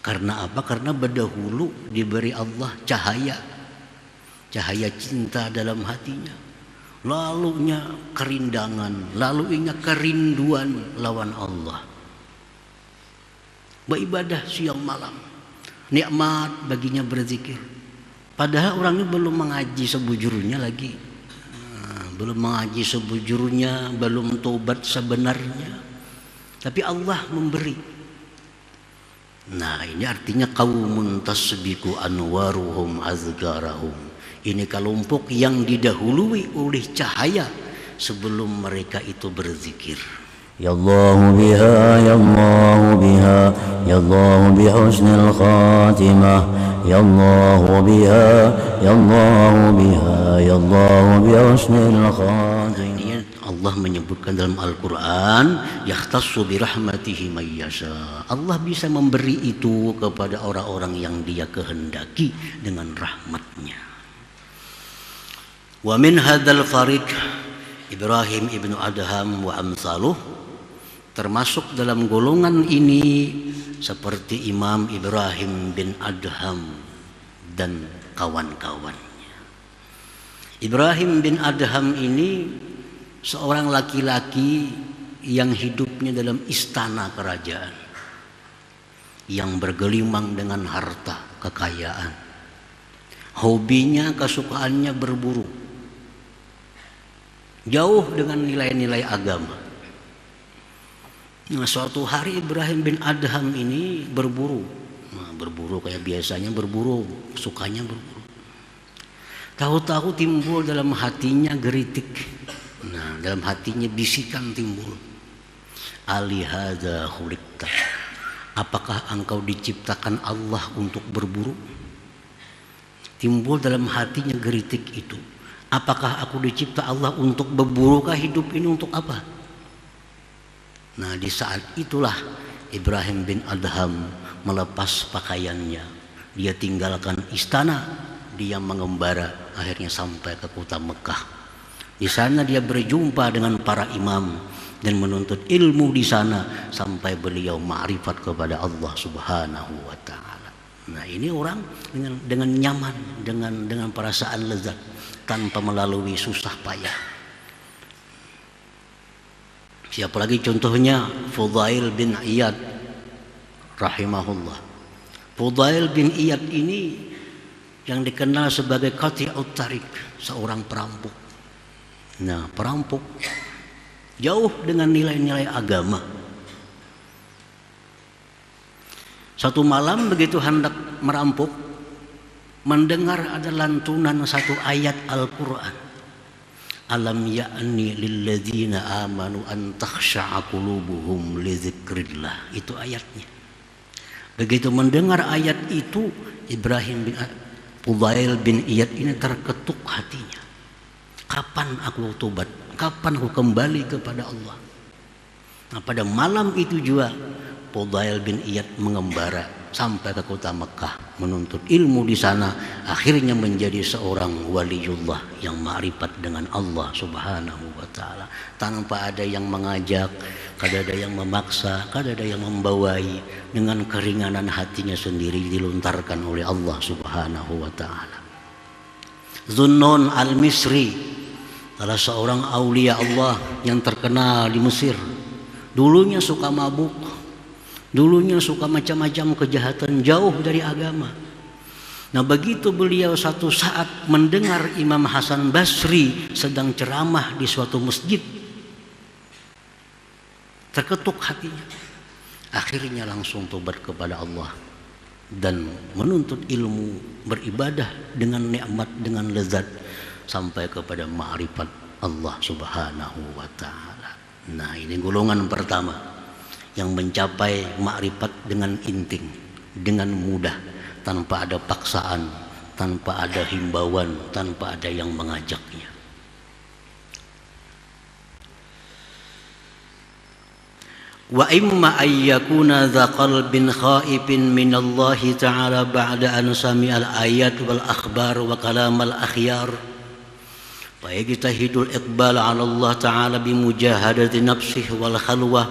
Karena apa? Karena berdahulu diberi Allah cahaya cinta dalam hatinya, lalunya kerindangan, lalunya kerinduan lawan Allah. Beribadah siang malam, nikmat baginya berzikir. Padahal orangnya belum mengaji sebujurnya lagi, belum mengaji sebujurnya, belum tobat sebenarnya, tapi Allah memberi. Nah, ini artinya qaumun tasbiqu anwaruhum azgarahum. Ini kelompok yang didahului oleh cahaya sebelum mereka itu berzikir. Ya Allah biha, ya Allah biha, ya Allah bihusnil khatimah. Ya Allah biha, ya Allah biha, ya Allah bihusnil khatimah. Allah menyebutkan dalam Al-Quran, yakhtassu birahmatihi may yasha. Allah bisa memberi itu kepada orang-orang yang Dia kehendaki dengan rahmatnya. Wa min hadzal farid Ibrahim ibnu Adham wa amsaluh, termasuk dalam golongan ini seperti Imam Ibrahim bin Adham dan kawan-kawannya. Ibrahim bin Adham ini seorang laki-laki yang hidupnya dalam istana kerajaan, yang bergelimang dengan harta kekayaan. Hobinya, kesukaannya berburu, jauh dengan nilai-nilai agama. Nah, suatu hari Ibrahim bin Adham ini berburu. Nah, berburu kayak biasanya berburu, sukanya berburu. Tahu-tahu timbul dalam hatinya geritik. Nah, dalam hatinya bisikan timbul. Alihadza khuliqta. Apakah engkau diciptakan Allah untuk berburu? Timbul dalam hatinya geritik itu. Apakah aku dicipta Allah untuk berburu? Kah hidup ini untuk apa? Nah, di saat itulah Ibrahim bin Adham melepas pakaiannya. Dia tinggalkan istana, dia mengembara, akhirnya sampai ke kota Mekah. Di sana dia berjumpa dengan para imam dan menuntut ilmu di sana sampai beliau ma'rifat kepada Allah Subhanahu wa taala. Nah, ini orang dengan nyaman, dengan perasaan lezat tanpa melalui susah payah. Siapa lagi contohnya? Fudail bin Iyad rahimahullah. Fudail bin Iyad ini yang dikenal sebagai qati'ut tariq, seorang perampok. Nah, perampok jauh dengan nilai-nilai agama. Satu malam begitu hendak merampok, mendengar ada lantunan satu ayat Al-Quran. Alam ya'ni lilladzina amanu an takhsha'a qulubuhum li dzikrillah. Itu ayatnya. Begitu mendengar ayat itu, Ibrahim bin Fudail bin Iyad ini terketuk hatinya. Kapan aku tobat? Kapan aku kembali kepada Allah? Nah, pada malam itu juga Fudail bin Iyad mengembara sampai ke kota Mekah, menuntut ilmu di sana. Akhirnya menjadi seorang waliullah yang ma'rifat dengan Allah Subhanahu wa taala, tanpa ada yang mengajak, kada ada yang memaksa, kada ada yang membawai. Dengan keringanan hatinya sendiri dilontarkan oleh Allah Subhanahu wa taala. Zunnun al-Misri, salah seorang aulia Allah yang terkenal di Mesir. Dulunya suka mabuk, dulunya suka macam-macam kejahatan, jauh dari agama. Nah, begitu beliau satu saat mendengar Imam Hasan Basri sedang ceramah di suatu masjid, terketuk hatinya. Akhirnya langsung tobat kepada Allah dan menuntut ilmu, beribadah dengan nikmat, dengan lezat, sampai kepada ma'rifat Allah Subhanahu wa taala. Nah, ini golongan pertama yang mencapai ma'rifat dengan inting, dengan mudah, tanpa ada paksaan, tanpa ada himbauan, tanpa ada yang mengajaknya. Wa imma ayyakuna dha qalbin khaifin minallahi ta'ala ba'da an sami'al ayat wal akhbar wa kalamal akhyar fa yajtahidul iqbal 'ala Allah ta'ala bi mujahadati nafsihi wal khalwah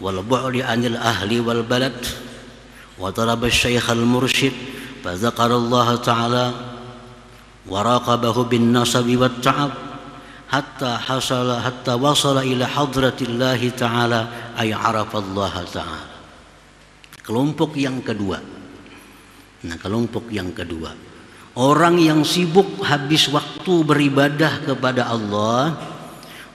wal bu'di 'anil ahli wal balad wa talaba asy-syaikh al-mursyid fa dzakara Allah ta'ala wa raqabahu bin nasabi wat ta'ab hatta wasala ila hadratillah ta'ala ay arafa Allah ta'ala. Kelompok yang kedua. Nah, kelompok yang kedua, orang yang sibuk habis waktu beribadah kepada Allah,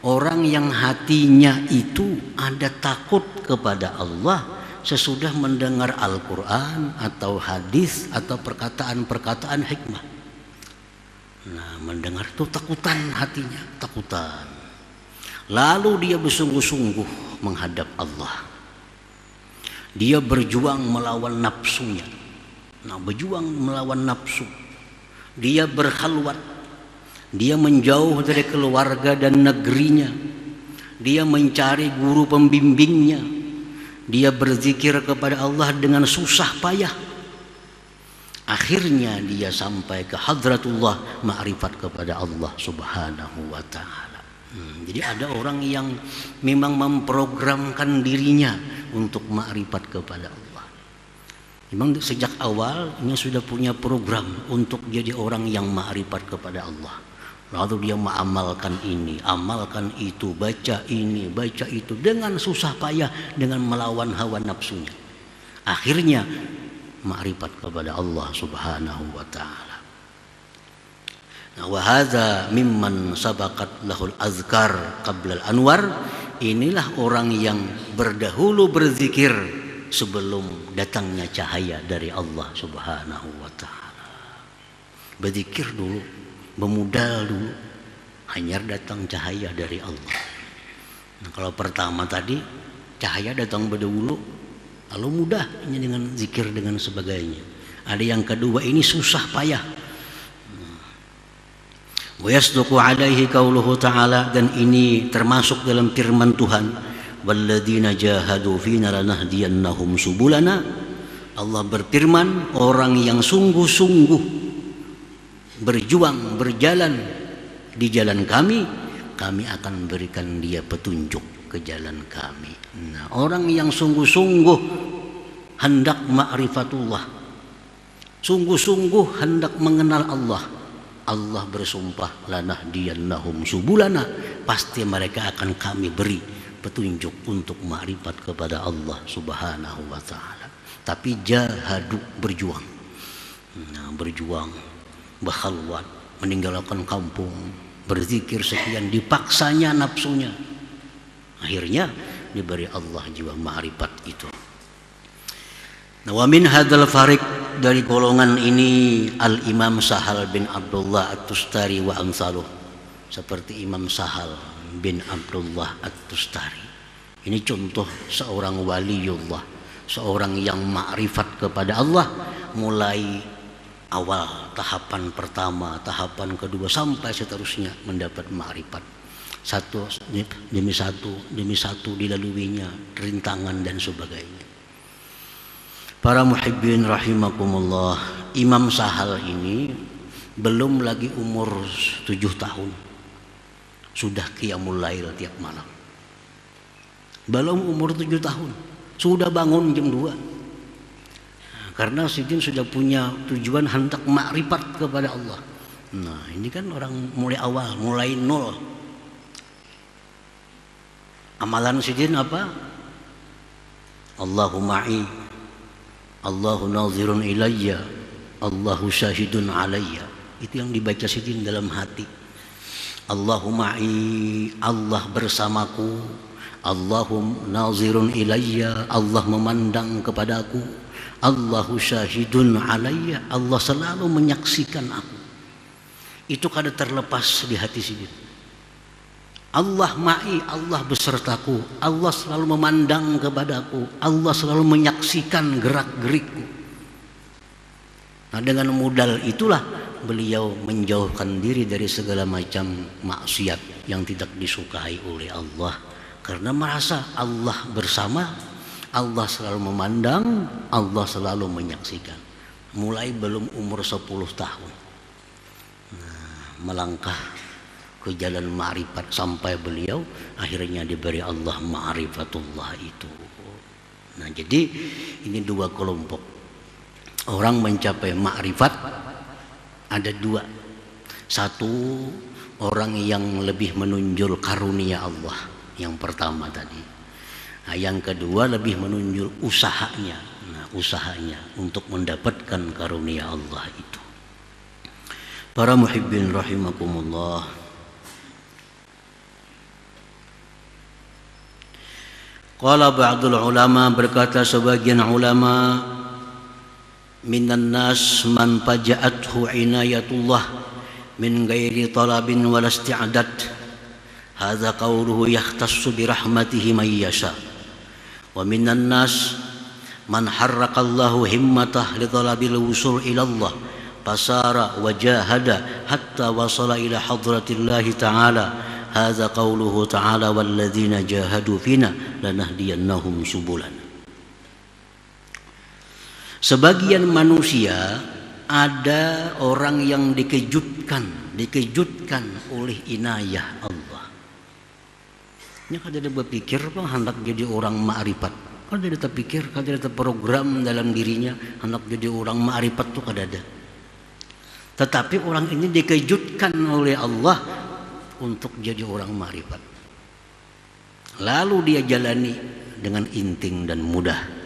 orang yang hatinya itu ada takut kepada Allah sesudah mendengar Al-Quran atau hadis atau perkataan-perkataan hikmah. Nah, mendengar itu takutan hatinya, takutan. Lalu dia bersungguh-sungguh menghadap Allah. Dia berjuang melawan nafsunya. Nah, berjuang melawan nafsu. Dia berkhalwat. Dia menjauh dari keluarga dan negerinya. Dia mencari guru pembimbingnya. Dia berzikir kepada Allah dengan susah payah. Akhirnya dia sampai ke hadratullah, ma'rifat kepada Allah subhanahu wa ta'ala. Jadi ada orang yang memang memprogramkan dirinya untuk ma'rifat kepada Allah. Memang sejak awal ini sudah punya program untuk jadi orang yang ma'rifat kepada Allah. Lalu dia mengamalkan ini, amalkan itu, baca ini, baca itu dengan susah payah, dengan melawan hawa nafsunya. Akhirnya ma'rifat kepada Allah subhanahu wa ta'ala. Nah, wa hadza mimman sabaqat lahul azkar qabla al-anwar. Inilah orang yang berdahulu berzikir sebelum datangnya cahaya dari Allah subhanahu wa ta'ala. Berzikir dulu, bermodal dulu, hanya datang cahaya dari Allah. Nah, kalau pertama tadi cahaya datang berdahulu, lalu mudah hanya dengan zikir dengan sebagainya. Ada yang kedua ini susah payah. Wa yasduqu alaihi qauluhu ta'ala, dan ini termasuk dalam firman Tuhan, walladzina jahadu fina lanahdiyannahum subulana. Allah berfirman, orang yang sungguh-sungguh berjuang, berjalan di jalan kami, kami akan berikan dia petunjuk ke jalan kami. Nah, orang yang sungguh-sungguh hendak ma'rifatullah, sungguh-sungguh hendak mengenal Allah, Allah bersumpah, lanahdiyannahum subulana, pasti mereka akan kami beri petunjuk untuk ma'rifat kepada Allah subhanahu wa ta'ala. Tapi jahadu, berjuang. Nah, berjuang, berkhalwat, meninggalkan kampung, berzikir sekian, dipaksanya nafsunya. Akhirnya diberi Allah jiwa ma'rifat itu. Nah, wa min hadzal fariq, dari golongan ini Al-Imam Sahal bin Abdullah At-Tustari wa amsaluh, seperti Imam Sahal bin Abdullah At-Tustari. Ini contoh seorang waliullah, seorang yang ma'rifat kepada Allah mulai awal, tahapan pertama, tahapan kedua, sampai seterusnya mendapat ma'rifat. Satu demi satu dilaluinya, rintangan dan sebagainya. Para muhibbin rahimakumullah, Imam Sahal ini belum lagi umur 7 tahun sudah qiyamul lail tiap malam. Belum umur 7 tahun sudah bangun jam 2. Nah, karena Sidin sudah punya tujuan hendak ma'rifat kepada Allah. Nah, ini kan orang mulai awal, mulai nol. Amalan Sidin apa? Allahu ma'i, Allahu nazirun ilayya, Allahu syahidun alayya. Itu yang dibaca Sidin dalam hati. Allahu ma'i, Allah bersamaku, Allahu nazirun ilayya, Allah memandang kepadaku, Allahu syahidun alayya, Allah selalu menyaksikan aku. Itu kada terlepas di hati Sidin. Allah ma'i, Allah besertaku, Allah selalu memandang kepadaku, Allah selalu menyaksikan gerak-gerikku. Nah, dengan modal itulah beliau menjauhkan diri dari segala macam maksiat yang tidak disukai oleh Allah, karena merasa Allah bersama, Allah selalu memandang, Allah selalu menyaksikan. Mulai belum umur 10 tahun, nah, melangkah ke jalan ma'rifat sampai beliau akhirnya diberi Allah ma'rifatullah itu. Nah, jadi ini dua kelompok. Orang mencapai ma'rifat ada dua. Satu, orang yang lebih menunjul karunia Allah, yang pertama tadi. Nah, yang kedua lebih menunjul usahanya. Nah, usahanya untuk mendapatkan karunia Allah itu. Para muhibbin rahimakumullah. Qala ba'dul ulama, berkata sebagian ulama, minan nas man faja'athu inayatullah min ghairi talabin wala isti'dad. Hadza qawluhu yahtassu bi rahmatihi man yasha. Wa minan nas man harraqallahu himmatah li talabil wusul ila Allah fasara wa jahada hatta wasala ila hadratillahi ta'ala. Hadza qawluhu ta'ala walladzina jahadu fina lanahdiyannahum subulana. Sebagian manusia ada orang yang dikejutkan oleh inayah Allah. Ini kada dia berpikir hendak jadi orang ma'rifat. Kada dia terpikir, kada dia terprogram dalam dirinya hendak jadi orang ma'rifat itu kada ada. Tetapi orang ini dikejutkan oleh Allah untuk jadi orang ma'rifat. Lalu dia jalani dengan inting dan mudah.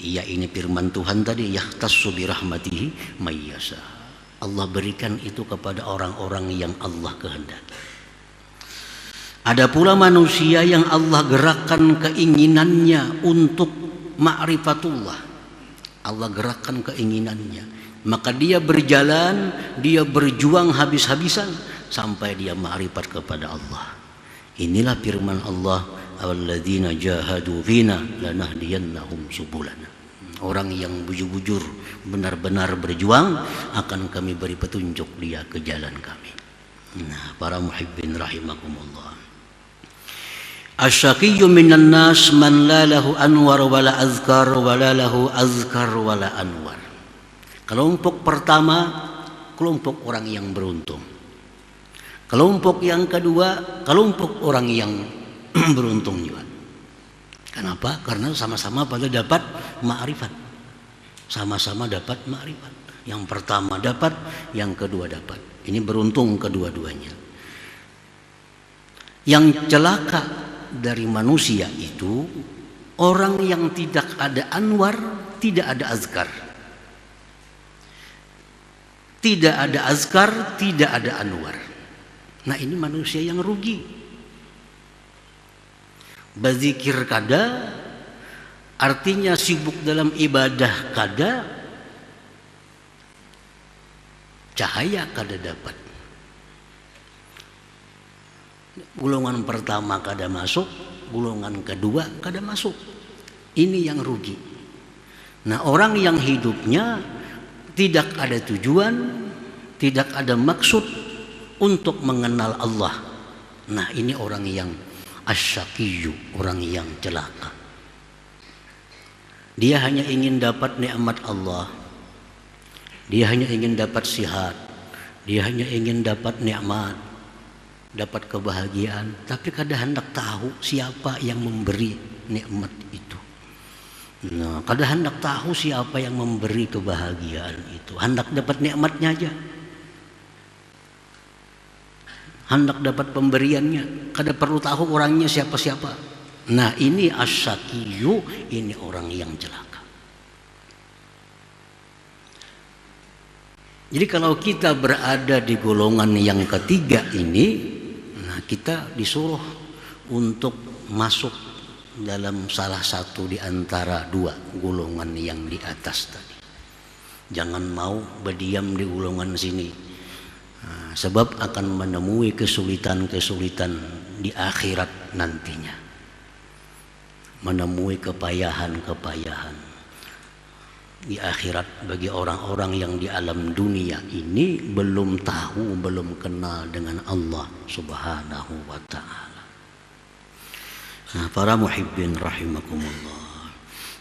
Iya, ini firman Tuhan tadi, yahtassu bi rahmatihi may yasha. Allah berikan itu kepada orang-orang yang Allah kehendaki. Ada pula manusia yang Allah gerakkan keinginannya untuk ma'rifatullah. Allah gerakkan keinginannya, maka dia berjalan, dia berjuang habis-habisan sampai dia ma'rifat kepada Allah. Inilah firman Allah, alladzina jahadu fina lanahdiyannahum subulana. Orang yang bujur-bujur benar-benar berjuang akan kami beri petunjuk dia ke jalan kami. Nah, para muhibbin rahimakumullah. Asyaqiyyu minan nas man la lahu anwar wala azkar wala lahu azkar wala anwar. Kelompok pertama, kelompok orang yang beruntung. Kelompok yang kedua, kelompok orang yang beruntung juga. Kenapa? Karena sama-sama pada dapat ma'rifat. Sama-sama dapat ma'rifat. Yang pertama dapat, yang kedua dapat. Ini beruntung kedua-duanya. Yang celaka dari manusia itu orang yang tidak ada anwar, tidak ada azkar. Tidak ada azkar, tidak ada anwar. Nah, ini manusia yang rugi. Berzikir kada, artinya sibuk dalam ibadah kada, cahaya kada dapat. Golongan pertama kada masuk, golongan kedua kada masuk. Ini yang rugi. Nah, orang yang hidupnya tidak ada tujuan, tidak ada maksud untuk mengenal Allah. Nah, ini orang yang asyaqiyyu, orang yang celaka. Dia hanya ingin dapat nikmat Allah. Dia hanya ingin dapat sihat. Dia hanya ingin dapat nikmat, dapat kebahagiaan, tapi kada hendak tahu siapa yang memberi nikmat itu. Nah, kada hendak tahu siapa yang memberi kebahagiaan itu. Hendak dapat nikmatnya aja. Hendak dapat pemberiannya, kada perlu tahu orangnya siapa-siapa. Nah, ini asyaqiyyu, ini orang yang celaka. Jadi kalau kita berada di golongan yang ketiga ini, nah kita disuruh untuk masuk dalam salah satu di antara dua golongan yang di atas tadi. Jangan mau berdiam di golongan sini. Nah, sebab akan menemui kesulitan-kesulitan di akhirat nantinya. Menemui kepayahan-kepayahan di akhirat bagi orang-orang yang di alam dunia ini belum tahu, belum kenal dengan Allah Subhanahu wa ta'ala. Nah, para muhibbin rahimakumullah.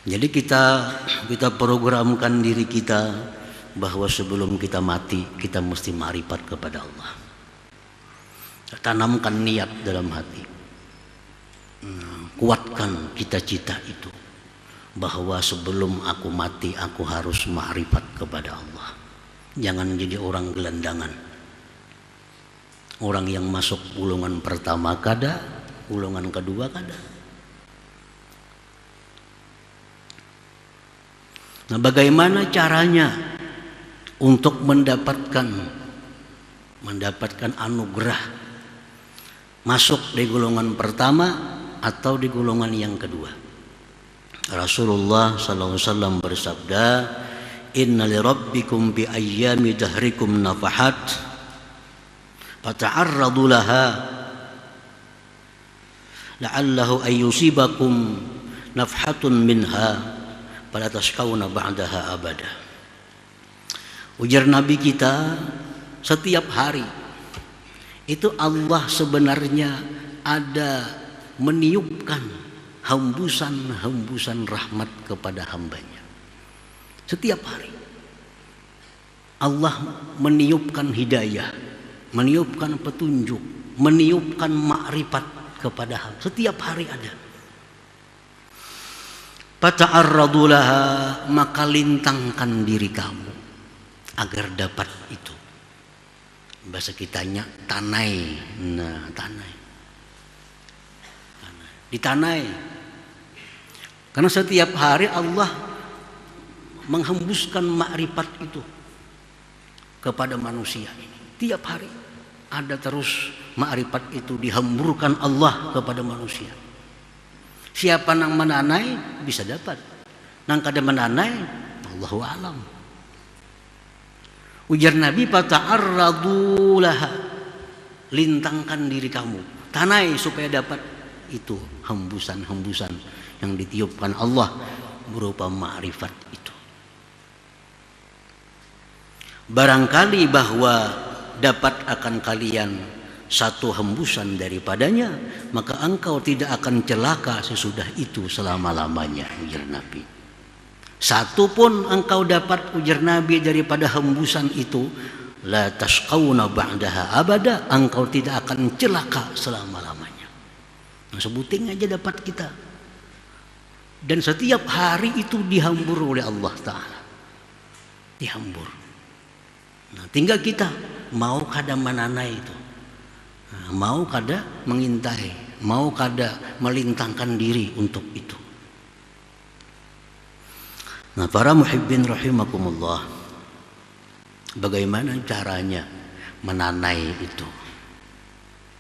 Jadi kita programkan diri kita bahwa sebelum kita mati kita mesti ma'rifat kepada Allah. Tanamkan niat dalam hati. kuatkan cita-cita itu, bahwa sebelum aku mati aku harus ma'rifat kepada Allah. Jangan jadi orang gelandangan, orang yang masuk golongan pertama kada, golongan kedua kada. Nah, bagaimana caranya untuk mendapatkan anugerah masuk di golongan pertama atau di golongan yang kedua? Rasulullah SAW bersabda, inna li rabbikum bi ayyami dahrikum nafahat fata'arradu laha la'allahu ayyusibakum nafhatun minha fala tashkawna ba'daha abada. Ujar Nabi kita, setiap hari itu Allah sebenarnya ada meniupkan hembusan-hembusan rahmat kepada hambanya. Setiap hari Allah meniupkan hidayah, meniupkan petunjuk, meniupkan makrifat kepada hamba. Setiap hari ada. Fata'arradu laha, maka lintangkan diri kamu agar dapat itu. Bahasa kitanya tanai. Nah, tanai. Ditanai. Karena setiap hari Allah menghembuskan makrifat itu kepada manusia ini. Tiap hari ada terus makrifat itu dihamburkan Allah kepada manusia. Siapa nang menanai bisa dapat, nang kada menanai Allahu a'lam. Ujar Nabi, fata'arradu laha, lintangkan diri kamu, tanai supaya dapat itu hembusan-hembusan yang ditiupkan Allah berupa makrifat itu. Barangkali bahwa dapat akan kalian satu hembusan daripadanya, maka engkau tidak akan celaka sesudah itu selama-lamanya, ujar Nabi. Satu pun engkau dapat, ujar Nabi, daripada hembusan itu, la tashqawna ba'daha abada, engkau tidak akan celaka selama-lamanya. Nah, sebuting aja dapat kita. Dan setiap hari itu dihambur oleh Allah Ta'ala. Dihambur. Nah, tinggal kita mau kada menanai itu. Nah, mau kada mengintai, mau kada melintangkan diri untuk itu. Nah, para muhibbin rahimakumullah, bagaimana caranya menanai itu?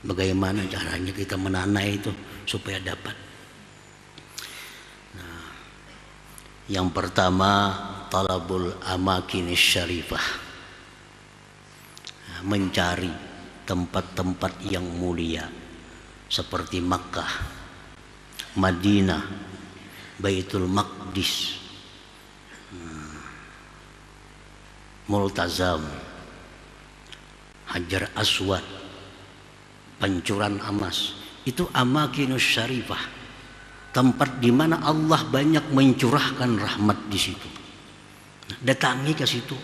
Bagaimana caranya kita menanai itu supaya dapat? Nah, yang pertama, talabul amakinis syarifah, mencari tempat-tempat yang mulia seperti Makkah, Madinah, Baitul Maqdis, Multazam, Hajar Aswad, Pancuran Amas. Itu amakinus syarifah, tempat di mana Allah banyak mencurahkan rahmat di situ. Datangi ke situ,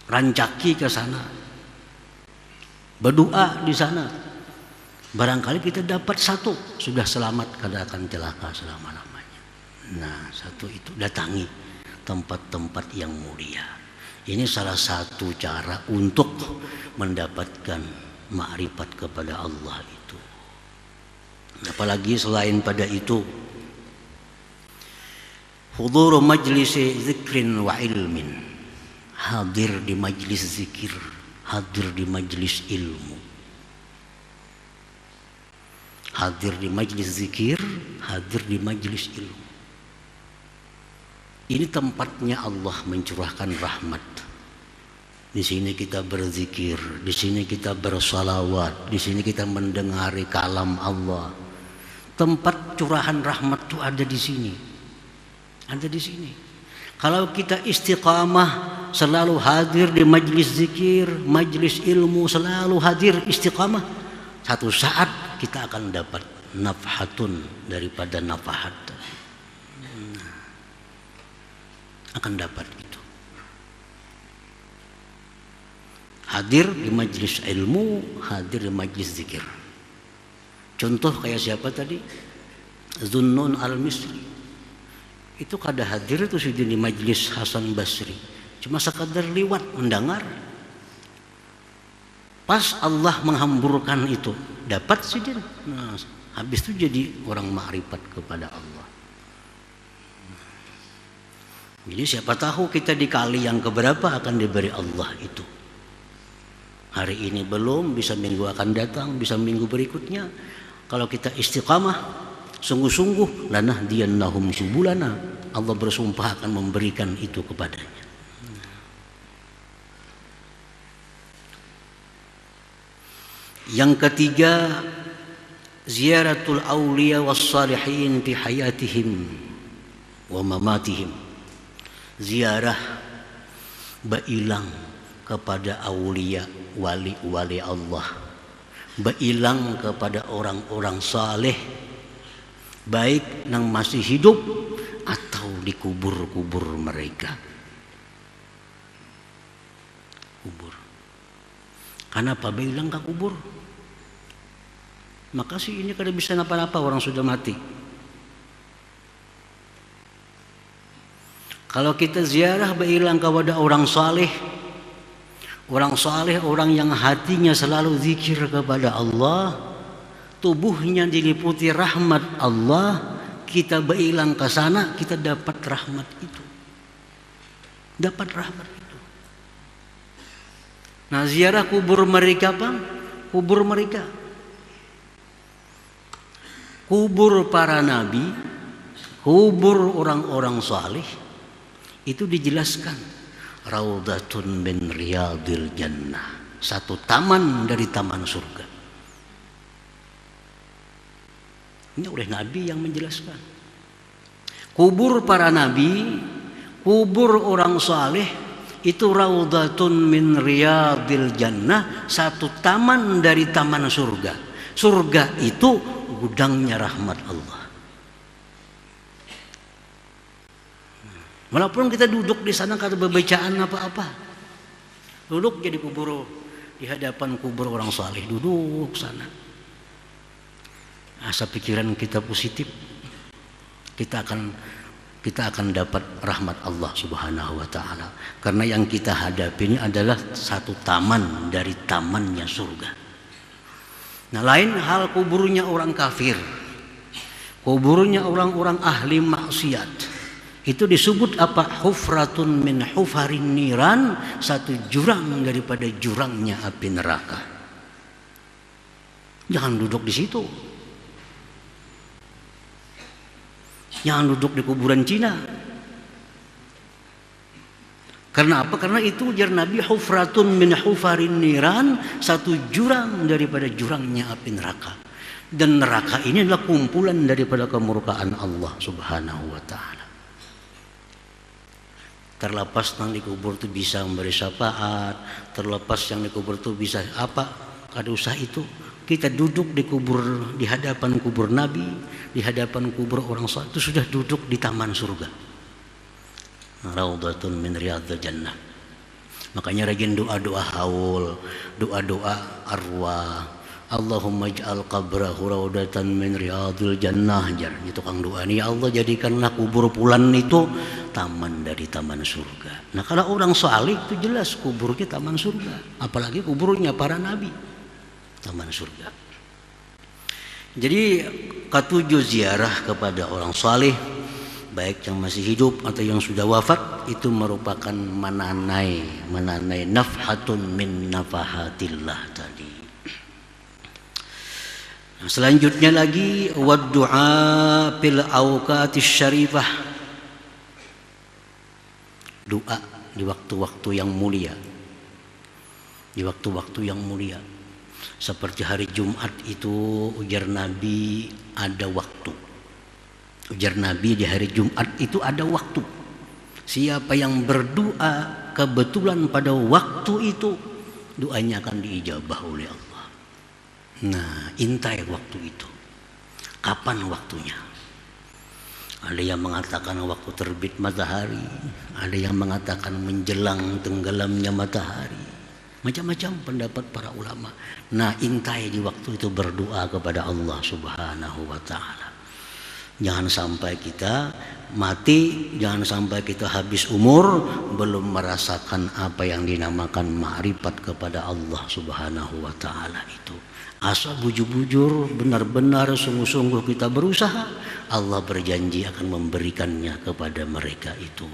rancaki ke sana, berdoa di sana. Barangkali kita dapat satu, sudah selamat, kada akan celaka selama-lamanya. Nah, satu itu datangi tempat-tempat yang mulia. Ini salah satu cara untuk mendapatkan makrifat kepada Allah itu. Apalagi selain pada itu, huduru majlisi zikrin wa ilmin, hadir di majlis zikir, hadir di majlis ilmu. Hadir di majlis zikir, hadir di majlis ilmu. Ini tempatnya Allah mencurahkan rahmat. Di sini kita berzikir, di sini kita bersalawat, di sini kita mendengari kalam Allah. Tempat curahan rahmat itu ada di sini. Ada di sini. Kalau kita istiqamah, selalu hadir di majlis zikir, majlis ilmu, selalu hadir istiqamah, satu saat kita akan dapat nafhatun daripada nafahat. Akan dapat itu. Hadir di majlis ilmu, hadir di majlis zikir. Contoh kayak siapa tadi? Zunnun al-Misri. Itu kada hadir tuh sidin di majlis Hasan Basri. Cuma sekadar liwat mendengar. Pas Allah menghamburkan itu, dapat sidin. Nah, habis itu jadi orang makrifat kepada Allah. Jadi siapa tahu kita di kali yang keberapa akan diberi Allah itu. Hari ini belum, bisa minggu akan datang, bisa minggu berikutnya. Kalau kita istiqamah, sungguh-sungguh, lanahdiyannahum subulana, Allah bersumpah akan memberikan itu kepadanya. Yang ketiga, ziaratul awliya was salihin fi hayatihim wa mamatihim. Ziarah bailang kepada aulia, wali-wali Allah, bailang kepada orang-orang saleh, baik yang masih hidup atau di kubur-kubur mereka. Kubur. Kenapa bailang ke kubur? Maka sih ini kada bisa napa-napa, orang sudah mati. Kalau kita ziarah bailang kepada orang saleh, orang yang hatinya selalu zikir kepada Allah, tubuhnya diliputi rahmat Allah, kita bailang ke sana, kita dapat rahmat itu. Dapat rahmat itu. Nah, ziarah kubur mereka apa? Kubur mereka. Kubur para nabi, kubur orang-orang saleh, itu dijelaskan raudhatun min riyadil jannah, satu taman dari taman surga. Ini oleh Nabi yang menjelaskan. Kubur para nabi, kubur orang saleh, itu raudhatun min riyadil jannah, satu taman dari taman surga. Surga itu gudangnya rahmat Allah. Walaupun kita duduk di sana kada berbacaan apa-apa, duduk jadi kubur, di hadapan kubur orang saleh, duduk sana. Asa pikiran kita positif, kita akan dapat rahmat Allah Subhanahu wa taala. Karena yang kita hadapi ini adalah satu taman dari tamannya surga. Nah, lain hal kuburnya orang kafir, kuburnya orang-orang ahli maksiat. Itu disebut apa? Hufratun min hufarin niran, satu jurang daripada jurangnya api neraka. Jangan duduk di situ. Jangan duduk di kuburan Cina. Karena apa? Karena itu ujar Nabi, hufratun min hufarin niran, satu jurang daripada jurangnya api neraka. Dan neraka ini adalah kumpulan daripada kemurkaan Allah Subhanahu wa taala. Terlepas yang dikubur itu bisa memberi syafaat, terlepas yang dikubur itu bisa apa, kada usah itu. Kita duduk di kubur, di hadapan kubur Nabi, di hadapan kubur orang saleh, itu sudah duduk di taman surga. Raudhatun min riyadil jannah. Makanya rajin doa-doa haul, doa-doa arwah. Allahumma ij'al qabrahu raudatan min riyadil jannah. Itu tukang doa nih, ya Allah jadikanlah kubur pulan itu taman dari taman surga. Nah, kalau orang saleh itu jelas kuburnya taman surga, apalagi kuburnya para nabi, taman surga. Jadi ketujuh ziarah kepada orang saleh, baik yang masih hidup atau yang sudah wafat, itu merupakan mananai nafhatun min nafahatillah tadi. Nah, selanjutnya lagi waddu'a fil awqatis syarifah, doa di waktu-waktu yang mulia, di waktu-waktu yang mulia. Seperti hari Jumat itu ujar Nabi ada waktu. Ujar Nabi di hari Jumat itu ada waktu. Siapa yang berdoa kebetulan pada waktu itu, doanya akan diijabah oleh Allah. Nah, intai waktu itu. Kapan waktunya? Ada yang mengatakan waktu terbit matahari, ada yang mengatakan menjelang tenggelamnya matahari, Macam-macam pendapat para ulama. Nah, intai di waktu itu berdoa kepada Allah Subhanahu wa taala. Jangan sampai kita mati, jangan sampai kita habis umur belum merasakan apa yang dinamakan ma'rifat kepada Allah Subhanahu wa taala itu. Asal bujur-bujur, benar-benar sungguh-sungguh kita berusaha, Allah berjanji akan memberikannya kepada mereka itu.